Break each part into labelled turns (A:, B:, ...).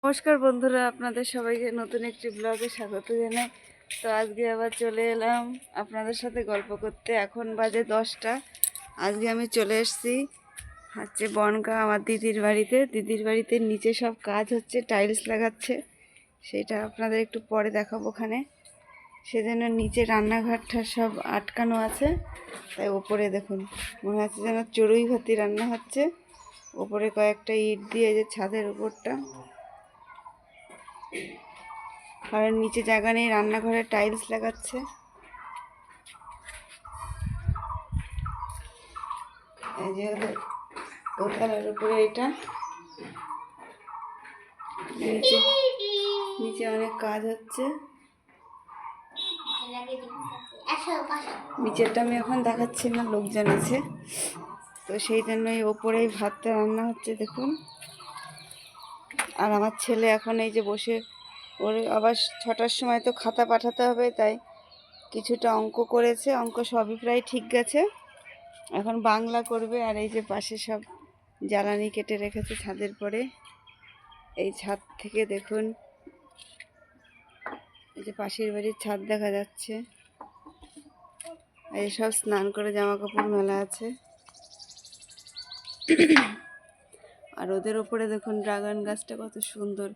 A: নমস্কার বন্ধুরা, আপনাদের সবাইকে নতুন একটি ব্লগে স্বাগত জানাই। তো আজকে আবার চলে এলাম আপনাদের সাথে গল্প করতে। এখন বাজে 10টা। আজকে আমি চলে এসেছি বনগাঁ আমার দিদির বাড়িতে। দিদির বাড়িতে নিচে সব কাজ হচ্ছে, টাইলস লাগাচ্ছে, সেটা আপনাদের একটু পরে দেখাবো ওখানে। সেজন্য নিচে রান্নাঘরটা সব আটকানো আছে, তাই ওপরে দেখুন মনে হচ্ছে যেন চড়ুই ভাতি রান্না হচ্ছে। ওপরে কয়েকটা ইট দিয়ে যে ছাদের উপরটা, কারণ নিচে জায়গা নেই, রান্নাঘরে টাইলস লাগাচ্ছে। এই যে দোতলার উপরে এটা, নিচে নিচে অনেক কাজ হচ্ছে। নিচেরটা আমি এখন দেখাচ্ছি না, লোকজন আছে, তো সেই জন্যই ওপরেই ভাতটা রান্না হচ্ছে দেখুন। আর আমার ছেলে এখন এই যে বসে, ওর আবার 6টার সময় তো খাতা পাঠাতে হবে, তাই কিছুটা অঙ্ক করেছে। অঙ্ক সবই প্রায় ঠিক গেছে, এখন বাংলা করবে। আর এই যে পাশে সব জ্বালানি কেটে রেখেছে ছাদের পরে। এই ছাদ থেকে দেখুন, এই যে পাশের বাড়ির ছাদ দেখা যাচ্ছে। এই সব স্নান করে জামা কাপড় মেলা আছে। আর ওদের ওপরে দেখুন ড্রাগন গাছটা কত সুন্দর।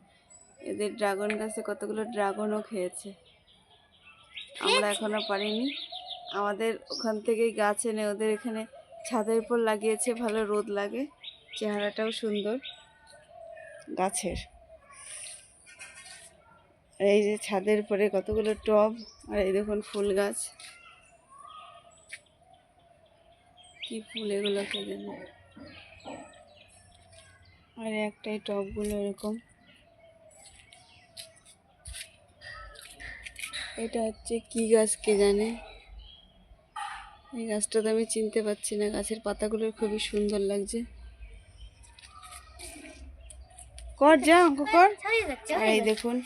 A: এদের ড্রাগন গাছে কতগুলো ড্রাগনও খেয়েছে, আমরা এখনো পারিনি। আমাদের ওখান থেকেই গাছ এনে ওদের এখানে ছাদের উপর লাগিয়েছে, ভালো রোদ লাগে, চেহারাটাও সুন্দর গাছের। আর এই যে ছাদের উপরে কতগুলো টব, আর এই দেখুন ফুল গাছ, কি ফুল এগুলো কে জানে। আর একটাই টবগুলো এরকম। এটা হচ্ছে কি গাছ কে জানে, এই গাছটা তো আমি চিনতে পারছি না। গাছের পাতাগুলো খুবই সুন্দর লাগছে। কর যা অঙ্ক কর। আর এই দেখুন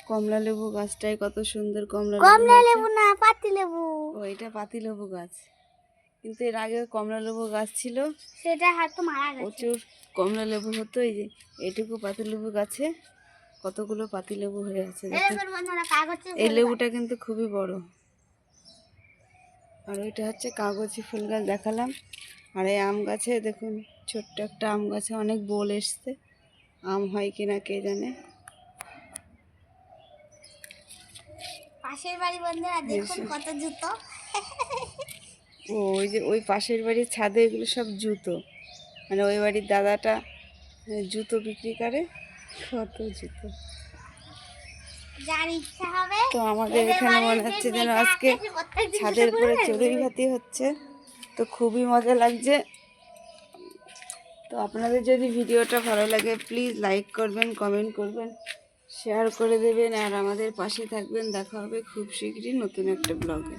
A: কমলা লেবু গাছটাই কত সুন্দর। কমলা লেবু না, পাতি লেবু। ও, এটা পাতি লেবু গাছ, কিন্তু এর আগে কমলা লেবু গাছ ছিল, সেটা হয়তো মারা গেছে। প্রচুর কমলা লেবু হতো। এই যে এটুকু পাতি লেবু গাছে কতগুলো পাতি লেবু হয়ে আছে। এই লেবুটা কিন্তু খুবই বড়। আর ওইটা হচ্ছে কাগজি ফুল গাছ দেখালাম। আর এই আম গাছে দেখুন, ছোট্ট একটা আম গাছে অনেক বোল এসছে, আম হয় কিনা কে জানে।
B: পাশের বাড়ি বন্ধুরা দেখুন কত জুতো।
A: ও, ওই যে ওই পাশের বাড়ির ছাদে এগুলো সব জুতো, মানে ওই বাড়ির দাদাটা জুতো বিক্রি করে, কত জুতো।
B: যার ইচ্ছা হবে।
A: তো আমাদের এখানে মনে হচ্ছে যেন আজকে ছাদের উপরে চড়ুই ভাতি হচ্ছে, তো খুবই মজা লাগছে। তো আপনাদের যদি ভিডিওটা ভালো লাগে প্লিজ লাইক করবেন, কমেন্ট করবেন, শেয়ার করে দেবেন, আর আমাদের পাশে থাকবেন। দেখা হবে খুব শীঘ্রই নতুন একটা ব্লগে।